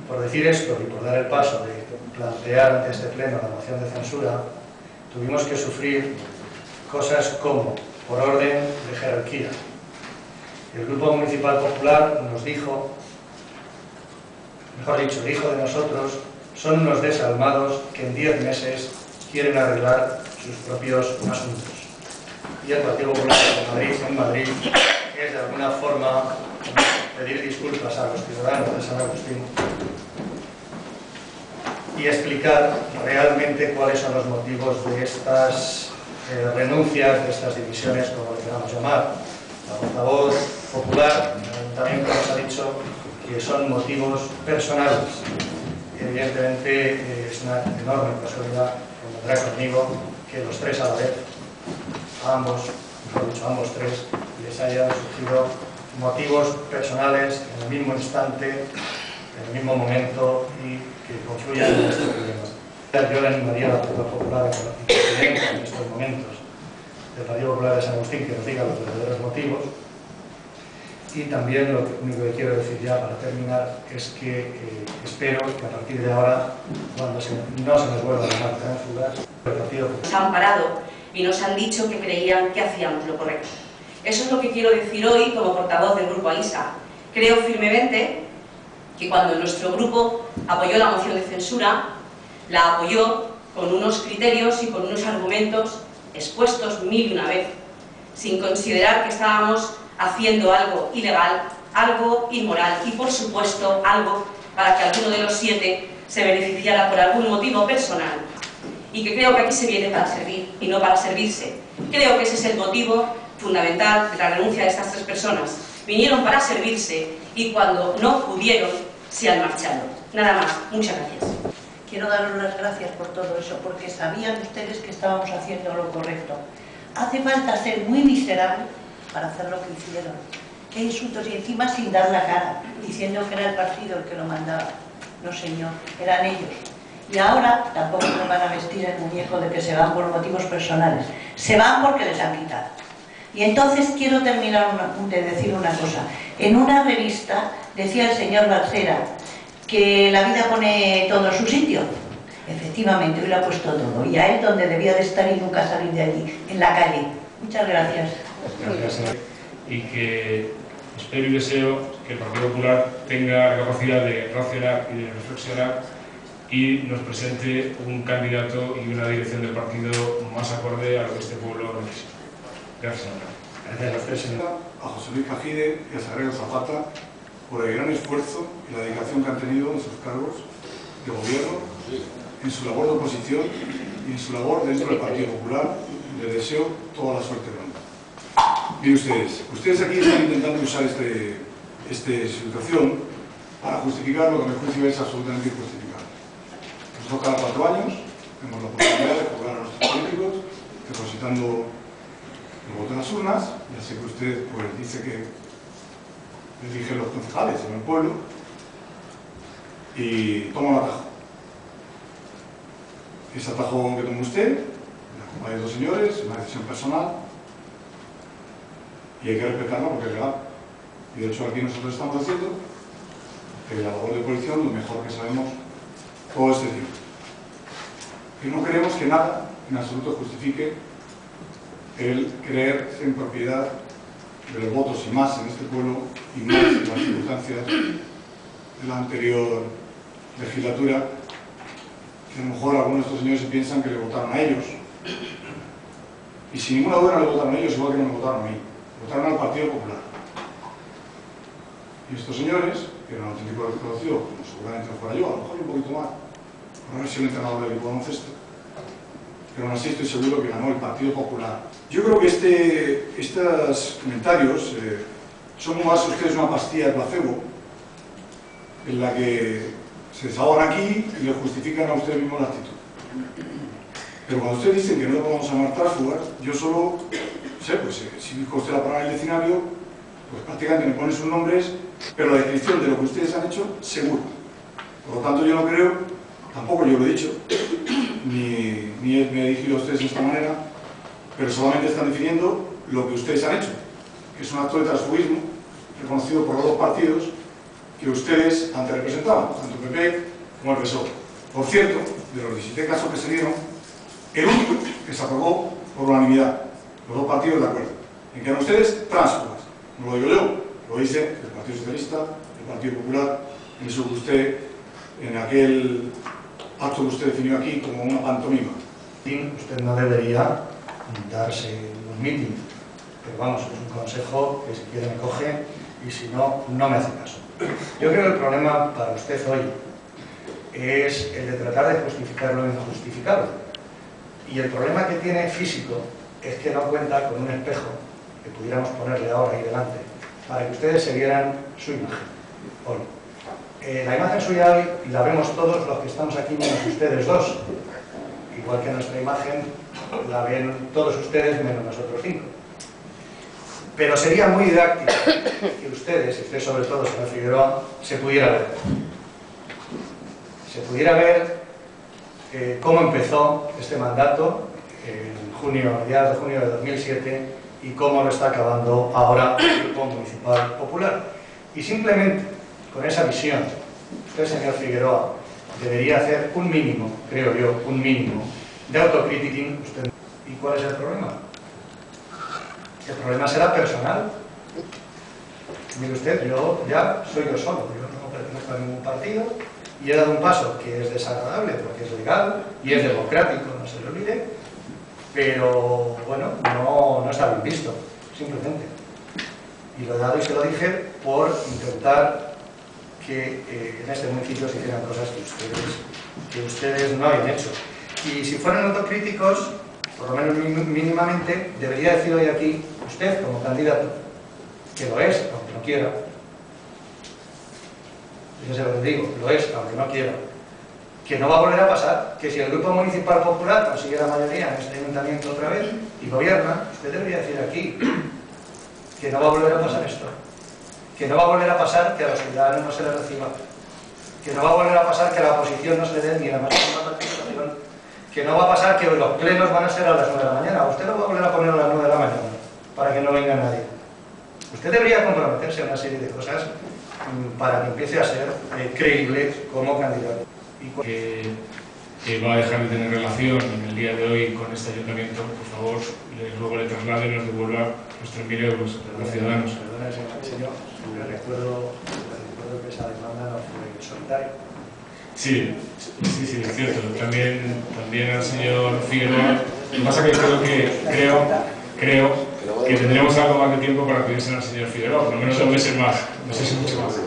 Por decir esto y por dar el paso de plantear ante este pleno la moción de censura, tuvimos que sufrir cosas como, por orden de jerarquía, el Grupo Municipal Popular nos dijo, mejor dicho, dijo de nosotros, son unos desalmados que en 10 meses quieren arreglar sus propios asuntos. Y el Partido Popular de Madrid es de alguna forma pedir disculpas a los ciudadanos de San Agustín y explicar realmente cuáles son los motivos de estas renuncias, de estas divisiones, como le queramos llamar. La portavoz popular también nos ha dicho que son motivos personales. Evidentemente es una enorme casualidad, convendrá conmigo, que los tres a la vez, a ambos tres, les hayan surgido motivos personales en el mismo instante, en el mismo momento y que confluyan en este problema. Yo le animaría a la Partido Popular en estos momentos del Partido Popular de San Agustín que nos diga los verdaderos motivos. Y también lo único que quiero decir ya para terminar es que espero que a partir de ahora, cuando no se nos vuelva a llamar tránsfugas, el Partido Popular nos han parado y nos han dicho que creían que hacíamos lo correcto. Eso es lo que quiero decir hoy como portavoz del Grupo AISA. Creo firmemente que cuando nuestro grupo apoyó la moción de censura, la apoyó con unos criterios y con unos argumentos expuestos 1001 vez, sin considerar que estábamos haciendo algo ilegal, algo inmoral y, por supuesto, algo para que alguno de los 7 se beneficiara por algún motivo personal. Y que creo que aquí se viene para servir y no para servirse. Creo que ese es el motivo fundamental de la renuncia de estas 3 personas. Vinieron para servirse y cuando no pudieron, se han marchado. Nada más. Muchas gracias. Quiero daros las gracias por todo eso, porque sabían ustedes que estábamos haciendo lo correcto. Hace falta ser muy miserable para hacer lo que hicieron. Qué insultos, y encima sin dar la cara, diciendo que era el partido el que lo mandaba. No, señor, eran ellos. Y ahora tampoco nos van a vestir el muñeco de que se van por motivos personales. Se van porque les han quitado. Y entonces quiero terminar de decir una cosa. En una revista decía el señor Balsera que la vida pone todo en su sitio. Efectivamente, hoy lo ha puesto todo. Y a él donde debía de estar y nunca salir de allí, en la calle. Muchas gracias. Gracias. Y que espero y deseo que el Partido Popular tenga la capacidad de racionar y de reflexionar y nos presente un candidato y una dirección del partido más acorde a lo que este pueblo necesita. Gracias, señora. Gracias a usted, señor. A José Luis Cajide y a Sagrario Zapata por el gran esfuerzo y la dedicación que han tenido en sus cargos de gobierno, en su labor de oposición y en su labor dentro del Partido Popular. Les deseo toda la suerte del mundo. Miren ustedes aquí están intentando usar esta situación para justificar lo que a mi juicio es absolutamente injustificable. Nosotros cada 4 años tenemos la oportunidad de jugar a nuestros políticos depositando el voto en las urnas. Ya sé que usted pues, dice que eligen los concejales en el pueblo y toma un atajo. Ese atajo que toma usted, la acompaña de 2 señores, es una decisión personal y hay que respetarla porque es legal. Y de hecho aquí nosotros estamos haciendo que la labor de coalición lo mejor que sabemos todo este tiempo. Y no queremos que nada en absoluto justifique el creerse en propiedad de los votos y más en este pueblo y más en las circunstancias de la anterior legislatura, que a lo mejor algunos de estos señores se piensan que le votaron a ellos y sin ninguna duda no le votaron a ellos igual que no me votaron a mí, votaron al Partido Popular. Y estos señores, que eran auténticos desconocidos, como seguramente no fuera yo, a lo mejor un poquito más, por haber sido el entrenador del equipo de baloncesto, pero aún así estoy seguro que ganó el Partido Popular. Yo creo que estos comentarios son más ustedes una pastilla de placebo en la que se desahogan aquí y le justifican a ustedes mismos la actitud. Pero cuando ustedes dicen que no le vamos a llamar tránsfugas, yo solo sé, pues si dijo usted la palabra en el diccionario, pues prácticamente me ponen sus nombres, pero la descripción de lo que ustedes han hecho, seguro. Por lo tanto, yo no creo, tampoco yo lo he dicho, ni me he dirigido a ustedes de esta manera, pero solamente están definiendo lo que ustedes han hecho, que es un acto de transfugismo reconocido por los 2 partidos que ustedes antes representaban, tanto el PP como el PSOE. Por cierto, de los 17 casos que se dieron, el único que se aprobó por unanimidad, los dos partidos de acuerdo, en que eran ustedes tránsfugas. No lo digo yo, lo dice el Partido Socialista, el Partido Popular, en eso que usted, en aquel acto que usted definió aquí como una pantomima. Usted no debería darse un mitin, pero vamos, es un consejo que si quiere me coge y si no, no me hace caso. Yo creo que el problema para usted hoy es el de tratar de justificar lo injustificable. Y el problema que tiene físico es que no cuenta con un espejo que pudiéramos ponerle ahora ahí delante para que ustedes se vieran su imagen hoy. La imagen suya hoy la vemos todos los que estamos aquí menos ustedes dos, igual que nuestra imagen la ven todos ustedes menos nosotros 5. Pero sería muy didáctico que ustedes, y usted sobre todo, señor Figueroa, se pudiera ver. Se pudiera ver cómo empezó este mandato en junio, a mediados de junio de 2007 y cómo lo está acabando ahora el Grupo Municipal Popular. Y simplemente con esa visión, usted, señor Figueroa, debería hacer un mínimo, creo yo, un mínimo de autocrítica. ¿Y cuál es el problema? El problema será personal. Mire usted, yo ya soy yo solo, yo no pertenezco a ningún partido y he dado un paso que es desagradable porque es legal y es democrático, no se lo olvide, pero bueno, no está bien visto, simplemente. Y lo he dado y se lo dije por intentar que en este municipio se hicieran cosas que ustedes no hayan hecho. Y si fueran autocríticos, por lo menos mínimamente, debería decir hoy aquí, usted como candidato, que lo es, aunque no quiera. Fíjese lo que digo, lo es, aunque no quiera. Que no va a volver a pasar, que si el Grupo Municipal Popular consigue la mayoría en este ayuntamiento otra vez y gobierna, usted debería decir aquí que no va a volver a pasar esto. Que no va a volver a pasar que a los ciudadanos no se les reciba. Que no va a volver a pasar que a la oposición no se le dé ni la más mínima participación. Que no va a pasar que los plenos van a ser a las 9 de la mañana. Usted lo va a volver a poner a las 9 de la mañana para que no venga nadie. Usted debería comprometerse a una serie de cosas para que empiece a ser creíble como candidato. Que va a dejar de tener relación en el día de hoy con este ayuntamiento, por favor, luego le traslade y nos devuelva los 3.000 euros a los ciudadanos. Perdona, señor, le recuerdo que esa demanda no fue solitaria. Sí, es cierto. También al señor Figueroa. Lo que pasa es que creo que tendremos algo más de tiempo para pedirse al señor Figueroa, por lo menos 2 meses más, no sé si mucho más.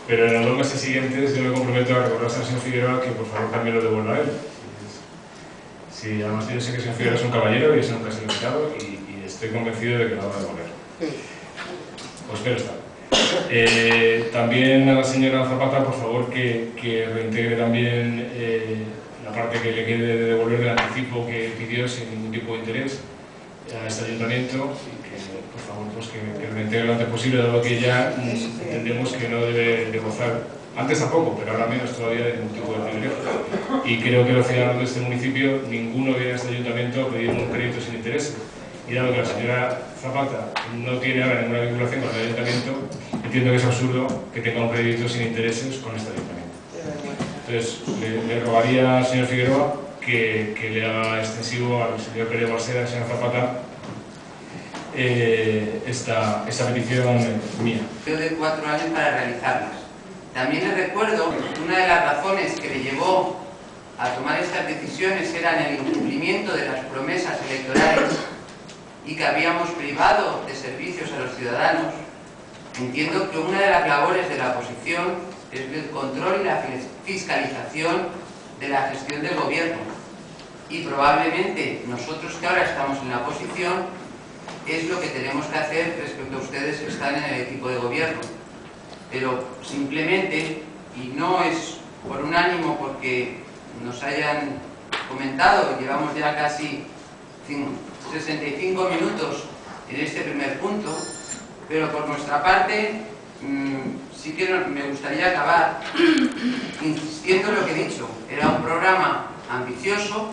Pero en los 2 meses siguientes yo me comprometo a recordarse al señor Figueroa que por favor también lo devuelva a él. Sí, además yo sé que el señor Figueroa es un caballero y eso nunca se lo he quitado y estoy convencido de que lo va a devolver. Pues espero estar. También a la señora Zapata, por favor, que reintegre también la parte que le quede de devolver del anticipo que pidió sin ningún tipo de interés a este ayuntamiento y que, por favor, pues que reintegre lo antes posible, dado que ya entendemos que no debe de gozar, antes tampoco, pero ahora menos todavía, de ningún tipo de privilegio. Y creo que los ciudadanos de este municipio, ninguno viene a este ayuntamiento a pedir un crédito sin interés. Y dado que la señora Zapata no tiene ahora ninguna vinculación con el ayuntamiento, entiendo que es absurdo que tenga un crédito sin intereses con este ayuntamiento. Entonces, le rogaría al señor Figueroa que le haga extensivo al señor Pérez Balsera y al señor Zapata esta petición mía. Yo de 4 años para realizarlas. También le recuerdo que una de las razones que le llevó a tomar estas decisiones era el incumplimiento de las promesas electorales y que habíamos privado de servicios a los ciudadanos. Entiendo que una de las labores de la oposición es el control y la fiscalización de la gestión del gobierno. Y probablemente nosotros que ahora estamos en la oposición es lo que tenemos que hacer respecto a ustedes que están en el equipo de gobierno. Pero simplemente, y no es por un ánimo porque nos hayan comentado, llevamos ya casi 65 minutos en este primer punto, pero por nuestra parte sí que me gustaría acabar insistiendo en lo que he dicho. Era un programa ambicioso.